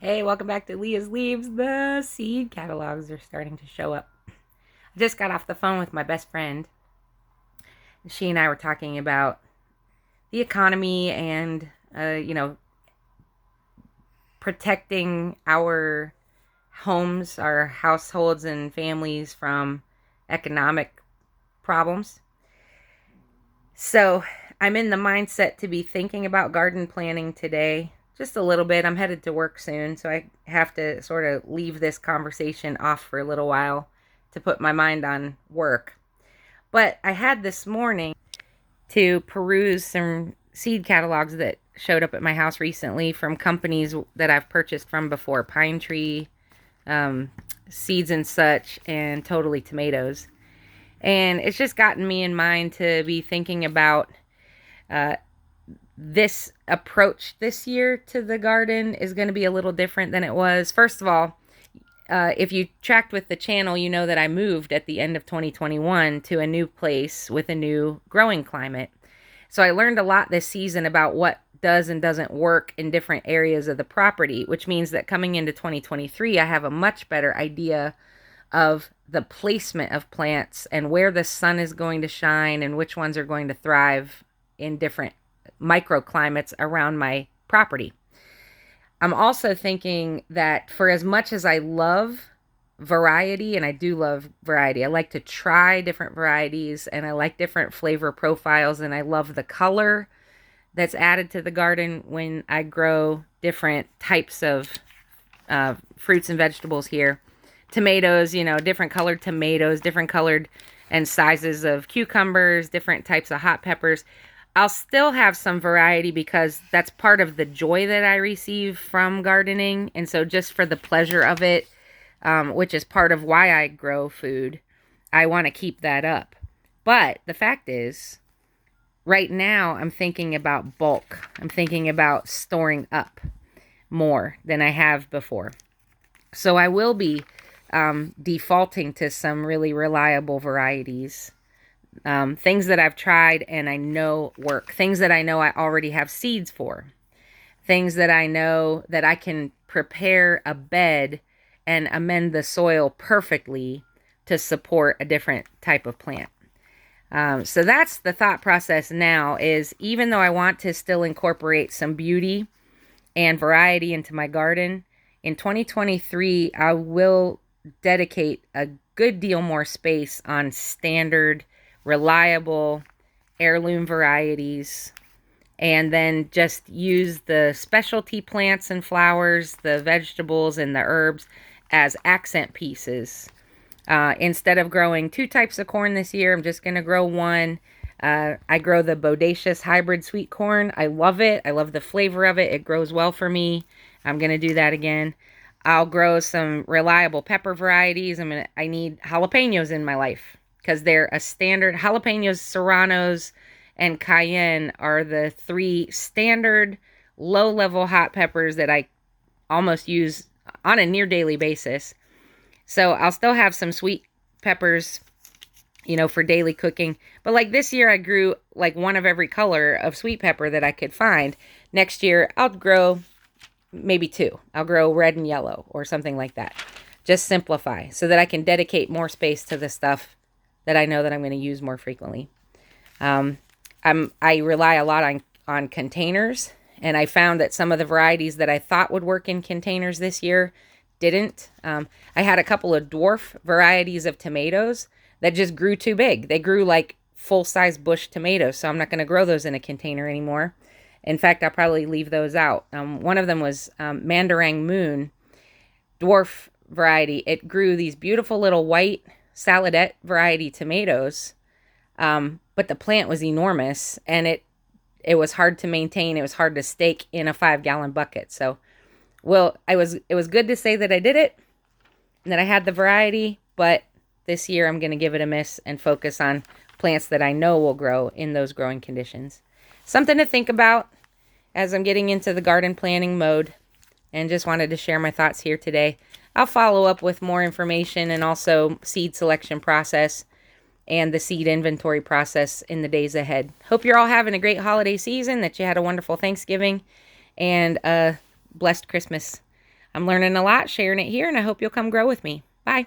Hey, welcome back to Leah's Leaves. The seed catalogs are starting to show up. I just got off the phone with my best friend. She and I were talking about the economy and, protecting our homes, our households, and families from economic problems. So I'm in the mindset to be thinking about garden planning today. Just a little bit. I'm headed to work soon, so I have to sort of leave this conversation off for a little while to put my mind on work. But I had this morning to peruse some seed catalogs that showed up at my house recently from companies that I've purchased from before, Pine Tree, um, Seeds and Such, and Totally Tomatoes. And it's just gotten me in mind to be thinking about uh, this approach this year to the garden is going to be a little different than it was. First of all, if you tracked with the channel, you know that I moved at the end of 2021 to a new place with a new growing climate. So I learned a lot this season about what does and doesn't work in different areas of the property, which means that coming into 2023, I have a much better idea of the placement of plants and where the sun is going to shine and which ones are going to thrive in different microclimates around my property. I'm also thinking that for as much as I love variety, and I do love variety, I like to try different varieties and I like different flavor profiles, and I love the color that's added to the garden when I grow different types of fruits and vegetables here. Tomatoes, different colored tomatoes, different colored and sizes of cucumbers, different types of hot peppers. I'll still have some variety because that's part of the joy that I receive from gardening. And so, just for the pleasure of it, which is part of why I grow food, I want to keep that up. But the fact is, right now, I'm thinking about bulk. I'm thinking about storing up more than I have before. So, I will be defaulting to some really reliable varieties. Things that I've tried and I know work. Things that I know I already have seeds for. Things that I know that I can prepare a bed and amend the soil perfectly to support a different type of plant. So that's the thought process now, is even though I want to still incorporate some beauty and variety into my garden, in 2023, I will dedicate a good deal more space on standard, reliable heirloom varieties, and then just use the specialty plants and flowers, the vegetables and the herbs as accent pieces. Instead of growing two types of corn this year, I'm just going to grow one. I grow the bodacious hybrid sweet corn. I love it. I love the flavor of it. It grows well for me. I'm going to do that again. I'll grow some reliable pepper varieties. I need jalapenos in my life because they're a standard. Jalapenos, serranos, and cayenne are the three standard low-level hot peppers that I almost use on a near daily basis. So I'll still have some sweet peppers, for daily cooking. But like this year, I grew like one of every color of sweet pepper that I could find. Next year, I'll grow maybe two. I'll grow red and yellow or something like that. Just simplify so that I can dedicate more space to the stuff that I know that I'm going to use more frequently. I rely a lot on containers, and I found that some of the varieties that I thought would work in containers this year didn't. I had a couple of dwarf varieties of tomatoes that just grew too big. They grew like full-size bush tomatoes, so I'm not going to grow those in a container anymore. In fact, I'll probably leave those out. One of them was Mandarang Moon, dwarf variety. It grew these beautiful little white saladette variety tomatoes, but the plant was enormous, and it was hard to maintain. It was hard to stake in a 5-gallon bucket. So, well, it was good to say that I did it and that I had the variety, but this year I'm going to give it a miss and focus on plants that I know will grow in those growing conditions. Something to think about as I'm getting into the garden planning mode, and just wanted to share my thoughts here today. I'll follow up with more information and also seed selection process and the seed inventory process in the days ahead. Hope you're all having a great holiday season, that you had a wonderful Thanksgiving and a blessed Christmas. I'm learning a lot, sharing it here, and I hope you'll come grow with me. Bye.